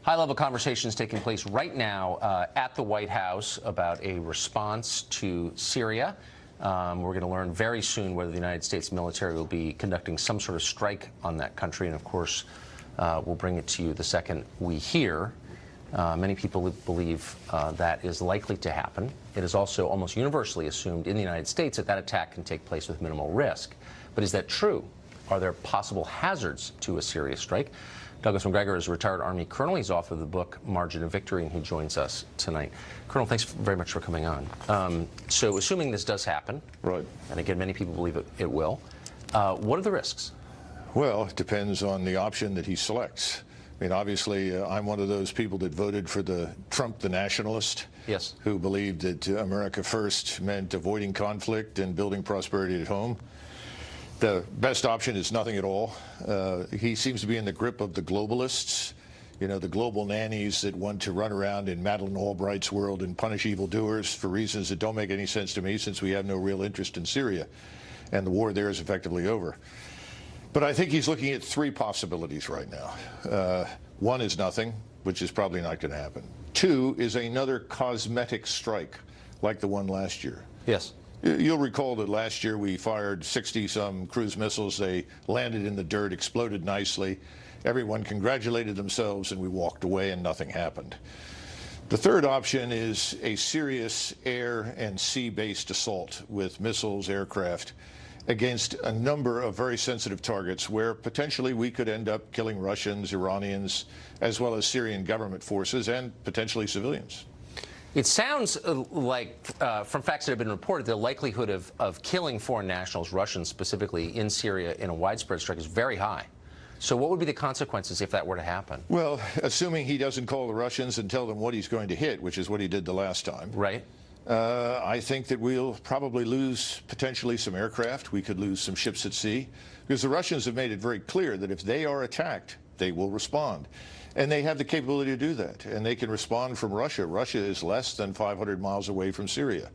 High-level conversations taking place right now at the White House about a response to Syria. We're going to learn very soon whether the United States military will be conducting some sort of strike on that country. And, of course, we'll bring it to you the second we hear. Many people believe that is likely to happen. It is also almost universally assumed in the United States that that attack can take place with minimal risk. But is that true? Are there possible hazards to a Syria strike? Douglas Macgregor is a retired Army colonel. He's author of the book Margin of Victory, and he joins us tonight. Colonel, thanks very much for coming on. So assuming this does happen, right, and again, many people believe it will, what are the risks? Well, it depends on the option that he selects. I mean, obviously, I'm one of those people that voted for Trump, the nationalist, yes, who believed that America first meant avoiding conflict and building prosperity at home. The best option is nothing at all. He seems to be in the grip of the globalists, you know, the global nannies that want to run around in Madeleine Albright's world and punish evildoers for reasons that don't make any sense to me, since we have no real interest in Syria, and the war there is effectively over. But I think he's looking at three possibilities right now. One is nothing, which is probably not going to happen. Two is another cosmetic strike, like the one last year. Yes. You'll recall that last year we fired 60-some cruise missiles. They landed in the dirt, exploded nicely. Everyone congratulated themselves, and we walked away, and nothing happened. The third option is a serious air and sea-based assault with missiles, aircraft, against a number of very sensitive targets where potentially we could end up killing Russians, Iranians, as well as Syrian government forces and potentially civilians. It sounds like, from facts that have been reported, the likelihood of killing foreign nationals, Russians specifically, in Syria in a widespread strike is very high. So what would be the consequences if that were to happen? Well, assuming he doesn't call the Russians and tell them what he's going to hit, which is what he did the last time. Right. I think that we'll probably lose potentially some aircraft. We could lose some ships at sea, because the Russians have made it very clear that if they are attacked, they will respond. And they have the capability to do that. And they can respond from Russia. Russia is less than 500 miles away from Syria.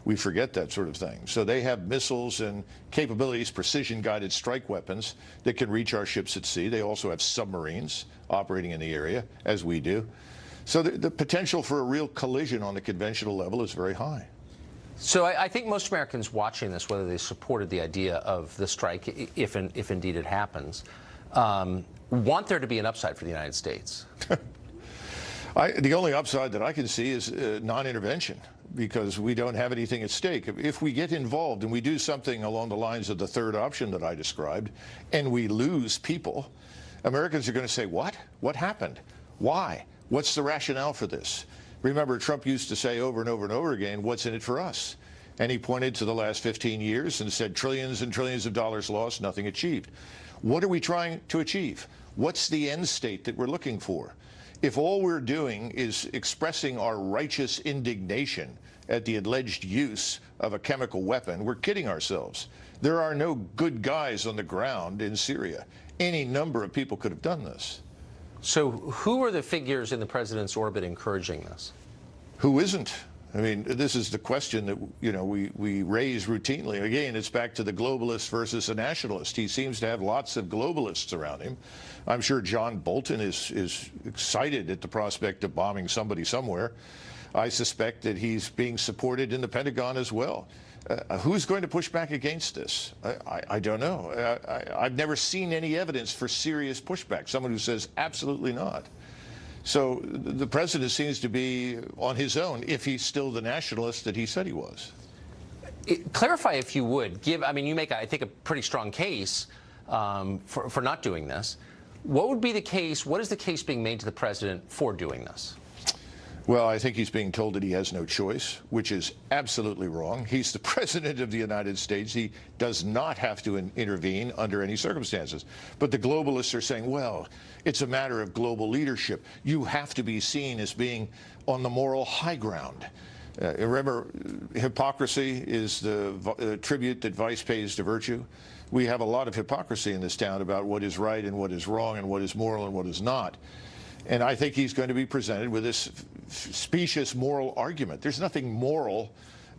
We forget that sort of thing. So they have missiles and capabilities, precision-guided strike weapons that can reach our ships at sea. They also have submarines operating in the area, as we do. So the potential for a real collision on the conventional level is very high. So I think most Americans watching this, whether they supported the idea of the strike, if indeed it happens, want there to be an upside for the United States. The only upside that I can see is non-intervention, because we don't have anything at stake. If we get involved and we do something along the lines of the third option that I described, and we lose people, Americans are going to say, what? What happened? Why? What's the rationale for this? Remember, Trump used to say over and over and over again, what's in it for us? And he pointed to the last 15 years and said trillions and trillions of dollars lost, nothing achieved. What are we trying to achieve? What's the end state that we're looking for? If all we're doing is expressing our righteous indignation at the alleged use of a chemical weapon, we're kidding ourselves. There are no good guys on the ground in Syria. Any number of people could have done this. So who are the figures in the president's orbit encouraging this? Who isn't? I mean, this is the question that, you know, we raise routinely. Again, it's back to the globalist versus the nationalist. He seems to have lots of globalists around him. I'm sure John Bolton is excited at the prospect of bombing somebody somewhere. I suspect that he's being supported in the Pentagon as well. Who's going to push back against this? I don't know. I've never seen any evidence for serious pushback. Someone who says absolutely not. So the president seems to be on his own, if he's still the nationalist that he said he was. Clarify, if you would. I mean, you make, I think, a pretty strong case for not doing this. What would be the case? What is the case being made to the president for doing this? Well, I think he's being told that he has no choice, which is absolutely wrong. He's the president of the United States. He does not have to intervene under any circumstances. But the globalists are saying, well, it's a matter of global leadership. You have to be seen as being on the moral high ground. Remember, hypocrisy is the tribute that vice pays to virtue. We have a lot of hypocrisy in this town about what is right and what is wrong and what is moral and what is not. And I think he's going to be presented with this specious moral argument. There's nothing moral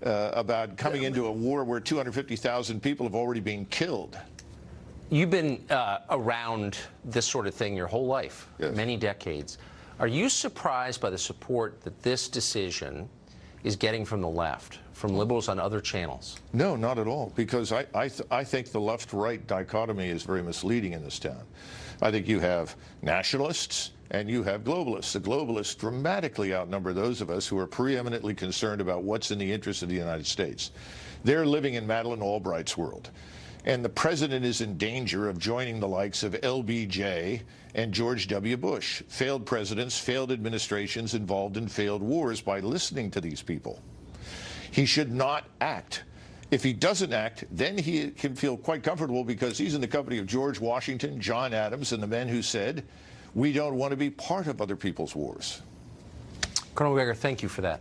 about coming into a war where 250,000 people have already been killed. You've been around this sort of thing your whole life, yes. Many decades. Are you surprised by the support that this decision is getting from the left, from liberals on other channels? No, not at all, because I think the left-right dichotomy is very misleading in this town. I think you have nationalists and you have globalists. The globalists dramatically outnumber those of us who are preeminently concerned about what's in the interest of the United States. They're living in Madeleine Albright's world. And the president is in danger of joining the likes of LBJ and George W. Bush, failed presidents, failed administrations involved in failed wars, by listening to these people. He should not act. If he doesn't act, then he can feel quite comfortable because he's in the company of George Washington, John Adams, and the men who said, we don't want to be part of other people's wars. Colonel Macgregor, thank you for that.